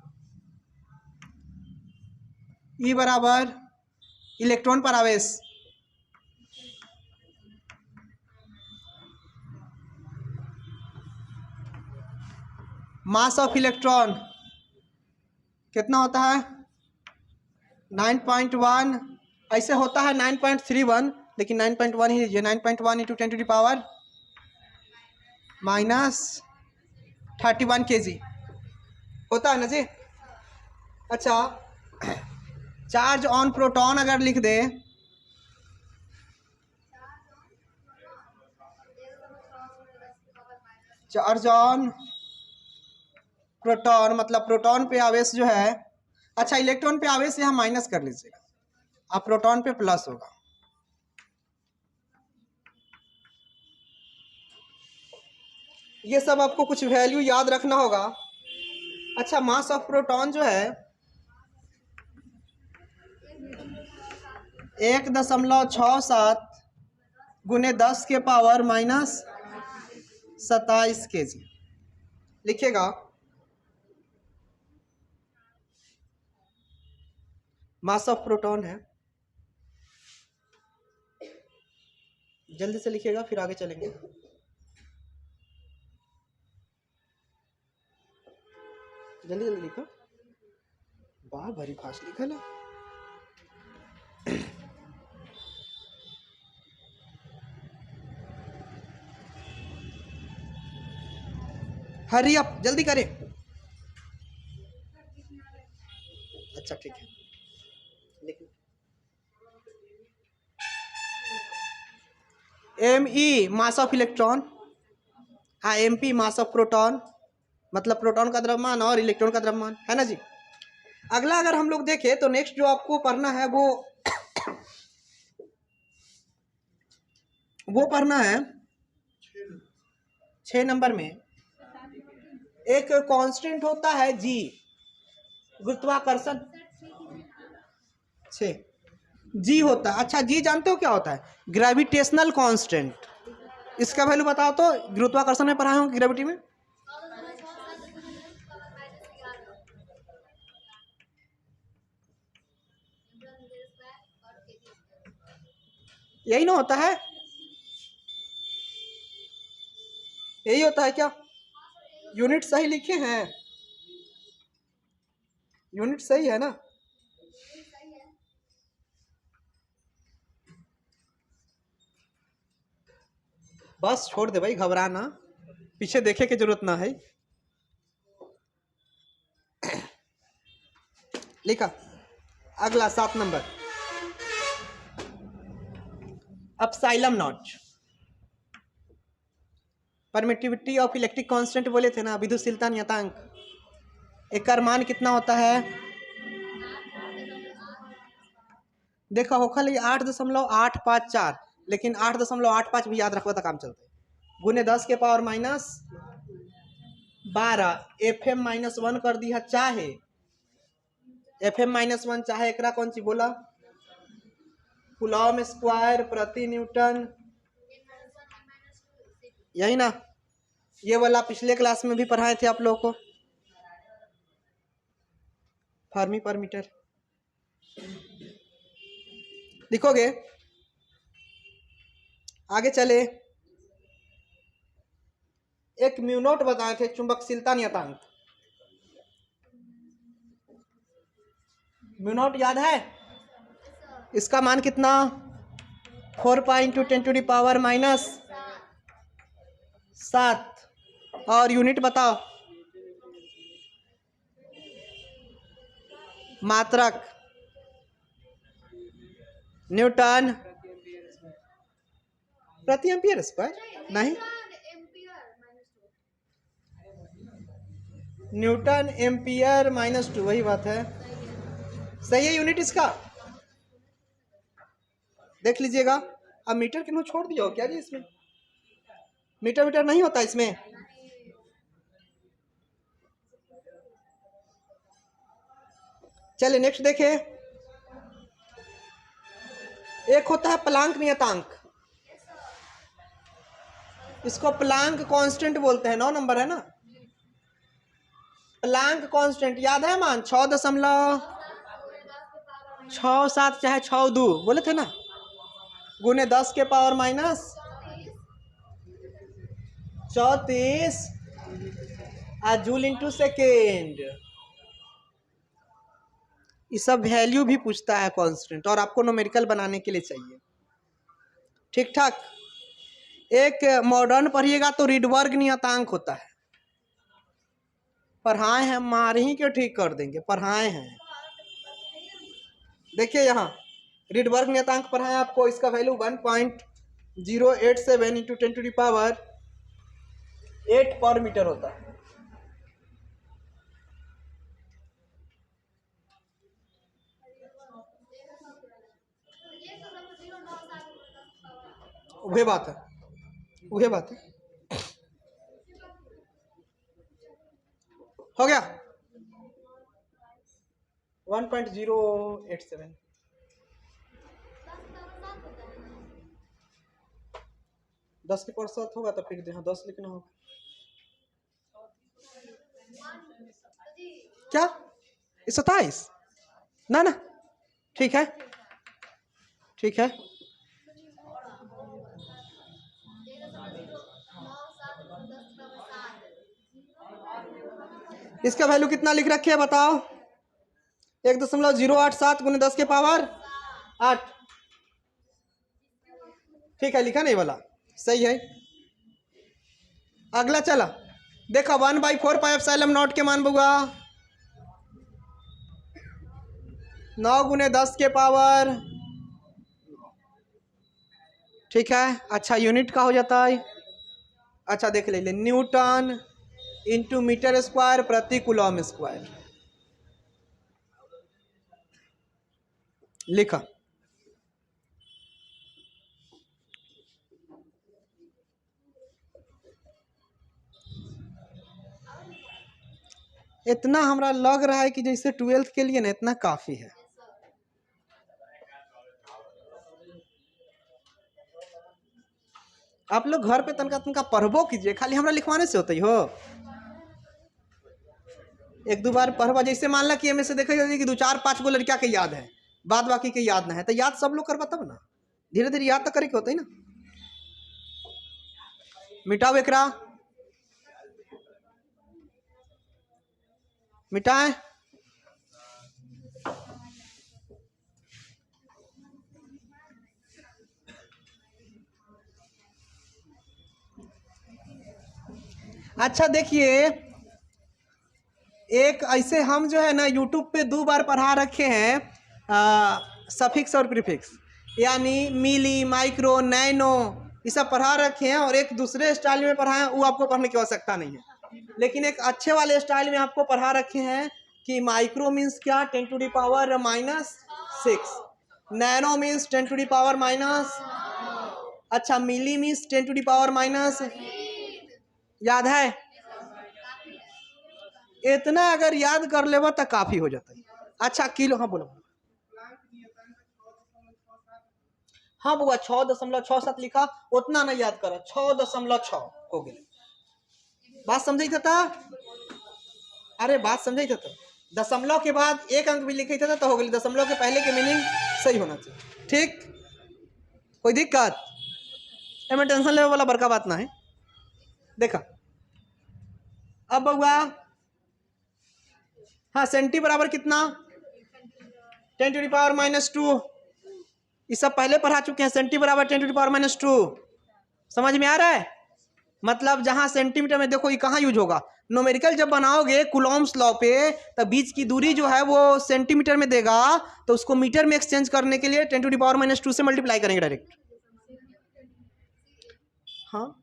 ई बराबर इलेक्ट्रॉन पर आवेश। मास ऑफ इलेक्ट्रॉन कितना होता है? 9.1। ऐसे होता है 9.31, लेकिन 9.1 ही लीजिए। 9.1 × 10⁻³ -31 kg होता है ना जी। अच्छा, चार्ज ऑन प्रोटॉन अगर लिख दे, चार्ज ऑन प्रोटॉन मतलब प्रोटॉन पे आवेश जो है, अच्छा इलेक्ट्रॉन पे आवेश यहाँ माइनस कर लीजिएगा, अब प्रोटॉन पे प्लस होगा। ये सब आपको कुछ वैल्यू याद रखना होगा। अच्छा, मास ऑफ प्रोटॉन जो है 1.67 गुने 10 के पावर -27 kg लिखिएगा। मास ऑफ प्रोटॉन है, जल्दी से लिखिएगा फिर आगे चलेंगे। जल्दी जल्दी लिखो, वाह भरी फास्ट लिखा ना। हरी अप, जल्दी करें। अच्छा ठीक है, लिखिए। Me मास ऑफ इलेक्ट्रॉन, हाँ MP मास ऑफ प्रोटॉन, मतलब प्रोटॉन का द्रव्यमान और इलेक्ट्रॉन का द्रव्यमान, है ना जी। अगला अगर हम लोग देखें तो नेक्स्ट जो आपको पढ़ना है वो पढ़ना है 6 नंबर में। एक कांस्टेंट होता है G, गुरुत्वाकर्षण 6 G होता है। अच्छा G जानते हो क्या होता है? Gravitational constant. इसका वैल्यू बताओ तो, गुरुत्वाकर्षण में पढ़ाए हो ग्रेविटी में? यही ना होता है, यही होता है क्या? यूनिट सही लिखे हैं, यूनिट सही है ना? बस छोड़ दे भाई, घबराना, पीछे देखे की जरूरत ना है। लिखा अगला 7 number, अपसाइलम not. Permittivity of electric constant बोले थे ना, विद्युतशीलता नियतांक, एक मान कितना होता है? देखा हो खाली 8.854, लेकिन 8.85 भी याद रखो तो काम चलता है। गुने 10 के पावर माइनस 12, FM -1 कर दिया, चाहे FM -1 चाहे एकरा कौन सी बोला? कूलॉम स्क्वायर प्रति न्यूटन, यही ना? ये वाला पिछले क्लास में भी पढ़ाए थे आप लोगों को, फर्मी पर मीटर। लिखोगे? आगे चले, एक म्यू नॉट बताए थे, चुंबकशीलता नियतांक। म्यू नॉट याद है? इसका मान कितना? 4 पाई × 10⁻⁷। और यूनिट बताओ, मात्रक, न्यूटन प्रति एम्पियर स्क्वायर, नहीं, न्यूटन एम्पियर -2, वही बात है, सही है यूनिट इसका। देख लीजिएगा। अब मीटर क्यों छोड़ दिया हो क्या जी? इसमें मीटर नहीं होता इसमें। चलिए नेक्स्ट देखे, एक होता है प्लांक नियतांक, इसको प्लांक कांस्टेंट बोलते हैं, 9 नंबर है ना। प्लांक कांस्टेंट याद है मान? 6.67 चाहे 6.2 बोले थे ना, गुने 10 के power minus 34 joule into second. ये सब वैल्यू भी पूछता है कांस्टेंट, और आपको न्यूमेरिकल बनाने के लिए चाहिए। ठीक ठाक। एक मॉडर्न पढ़िएगा तो रिडबर्ग नियतांक होता है, पढ़ाए हैं, मार ही के ठीक कर देंगे, पढ़ाए हैं। देखिए यहाँ रिडबर्ग नियतांक पढ़ाए आपको, इसका वैल्यू 1.087 × 10⁸ पर मीटर होता है। वही बात है, वही बात है। हो गया 1.087। दस के % होगा तो फिर यहाँ 10 लिखना होगा। क्या 27? ना ना, ठीक है, ठीक है। इसका वैल्यू कितना लिख रखे है बताओ? 1.087 गुने 10 के पावर 8। ठीक है, लिखा नहीं वाला, सही है। अगला चला, देखा 1/4 पाई एप्सिलॉन नॉट के मान बुआ 9 गुने 10 के पावर। ठीक है, अच्छा यूनिट का हो जाता है। अच्छा देख ले, न्यूटन इंटू मीटर स्क्वायर प्रति कूलॉम स्क्वायर। लिखा इतना हमरा लग रहा है कि जैसे 12th के लिए ना इतना काफी है। आप लोग घर पे तनका तनका पढ़बो कीजिए, खाली हमरा लिखवाने से होता ही हो। एक दो बार पढ़बा, जैसे मान ला कि में से देखा कि 2 4 5 गो लड़किया के याद है, बाद बाकी के याद ना है, तो याद सब लोग करबा तब ना। धीरे धीरे याद तो करे के होता है ना। मिटाओ एकरा, मिटाएं। अच्छा देखिए, एक ऐसे हम जो है ना यूट्यूब पे 2 बार पढ़ा रखे हैं सफिक्स और प्रीफिक्स, यानी मिली, माइक्रो, नैनो, ये सब पढ़ा रखे हैं, और एक दूसरे स्टाइल में पढ़ाए हैं, वो आपको पढ़ने की आवश्यकता नहीं है। लेकिन एक अच्छे वाले स्टाइल में आपको पढ़ा रखे हैं कि माइक्रो मीन्स क्या, 10⁻⁻6, नैनो मीन्स 10⁻⁻, अच्छा मिली मीन्स 10⁻⁻, याद है? इतना अगर याद कर लेबा तो काफी हो जाता है। अच्छा किलो, हाँ बोलो। हाँ बुआ 6.67 लिखा, उतना नहीं याद करा, 6.6 हो गया। बात समझे था? अरे बात समझे था? दशमलव के बाद 1 अंक भी लिखे था तो हो गया। दशमलव के पहले के मीनिंग सही होना चाहिए, ठीक? कोई दिक्कत? मैं टेंशन लेने वाला बड़का बात ना है। देखा अब बुआ, हाँ सेंटी बराबर कितना, 10⁻⁻²। ये सब पहले पढ़ा चुके हैं। सेंटी बराबर 10⁻⁻², समझ में आ रहा है? मतलब जहां सेंटीमीटर में देखो ये कहाँ यूज होगा, न्यूमेरिकल जब बनाओगे कूलॉम्स लॉ पे, तब बीच की दूरी जो है वो सेंटीमीटर में देगा, तो उसको मीटर में एक्सचेंज करने के लिए 10⁻⁻² से मल्टीप्लाई करेंगे डायरेक्ट। हाँ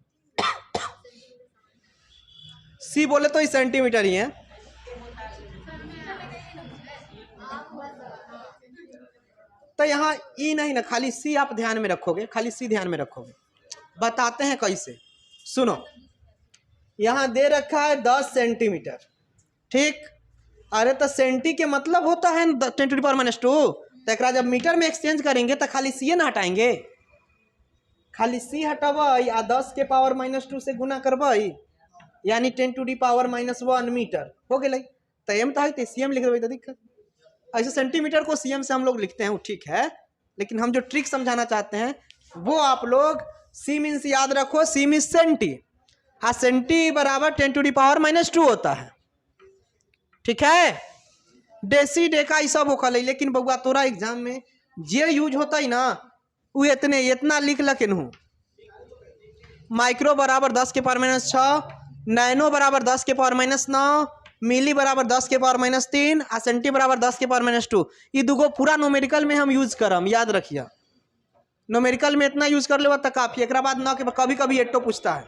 सी बोले तो ये सेंटीमीटर ही है। तो यहाँ ई नहीं ना, खाली सी आप ध्यान में रखोगे, खाली सी ध्यान में रखोगे। बताते हैं कैसे, सुनो। यहाँ दे रखा है 10 सेंटीमीटर, ठीक? अरे तो सेंटी के मतलब होता है 10⁻⁻², तो एक जब मीटर में एक्सचेंज करेंगे तो खाली सी ना हटाएंगे, खाली सी हटबै आ 10⁻⁻² से गुना करबै, यानी 10⁻⁻1 मीटर हो गए। तो एम तो है सीएम लिख देबै तो दिक्कत। ऐसे सेंटीमीटर को सीएम से हम लोग लिखते हैं, वो ठीक है, लेकिन हम जो ट्रिक समझाना चाहते हैं वो आप लोग सी मीन्स याद रखो, सी मीन्स सेंटी, हाँ सेंटी बराबर 10⁻⁻² होता है, ठीक है? डेसी डेका ये सब होखल है, लेकिन बउआ तोरा एग्जाम में जे यूज होता है ना वो इतना लिख लखिन। माइक्रो बराबर 10⁻⁻6, नैनो बराबर 10⁻⁻9, मिली बराबर 10⁻⁻3 आ सेंटी बराबर 10⁻⁻²। ये दुगो पूरा न्यूमेरिकल में हम यूज करम, याद रखिए। न्यूमेरिकल में इतना यूज कर ले तक काफी, एक बाद ना कि कभी कभी एटो पूछता है,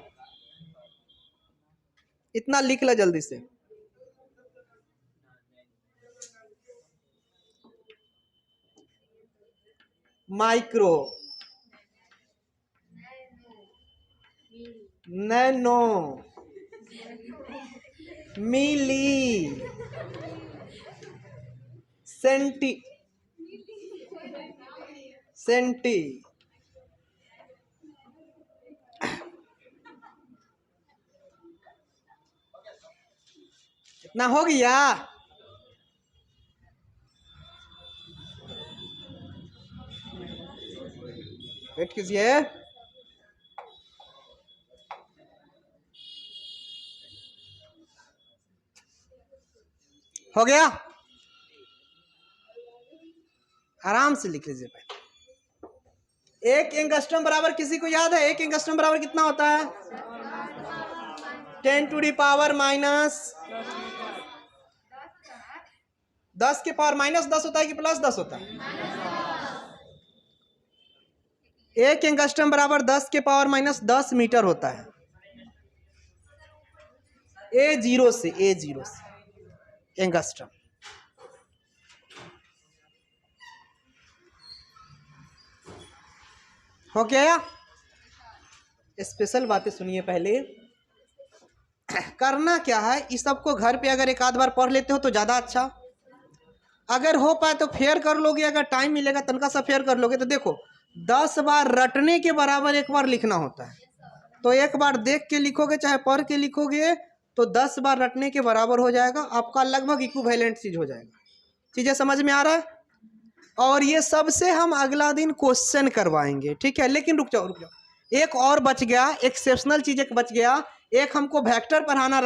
इतना लिख ले जल्दी से। माइक्रो, नैनो, मिली, सेंटी, इतना हो गया। वेट कीजिए, हो गया? आराम से लिख लीजिए पहले। 1 एंगस्ट्रम बराबर किसी को याद है? 1 एंगस्ट्रम बराबर कितना होता है? 10⁻⁻10 होता है कि +10 होता है? 1 एंगस्ट्रम बराबर 10⁻⁻10 मीटर होता है। A0 से एंगस्ट्रम। हो गया? स्पेशल बातें सुनिए पहले। करना क्या है, इस सबको घर पे अगर एक आध बार पढ़ लेते हो तो ज़्यादा अच्छा, अगर हो पाए तो फेयर कर लोगे, अगर टाइम मिलेगा तनका सा फेयर कर लोगे। तो देखो 10 बार रटने के बराबर 1 बार लिखना होता है, तो 1 बार देख के लिखोगे चाहे पढ़ के लिखोगे तो 10 बार रटने के बराबर हो जाएगा, आपका लगभग इक्विवेलेंट चीज हो जाएगा। चीजें समझ में आ रहा है? और ये सबसे हम अगला दिन क्वेश्चन करवाएंगे, ठीक है। लेकिन रुक जाओ, एक और बच गया, एक्सेप्शनल चीज एक बच गया, एक हमको वेक्टर पढ़ाना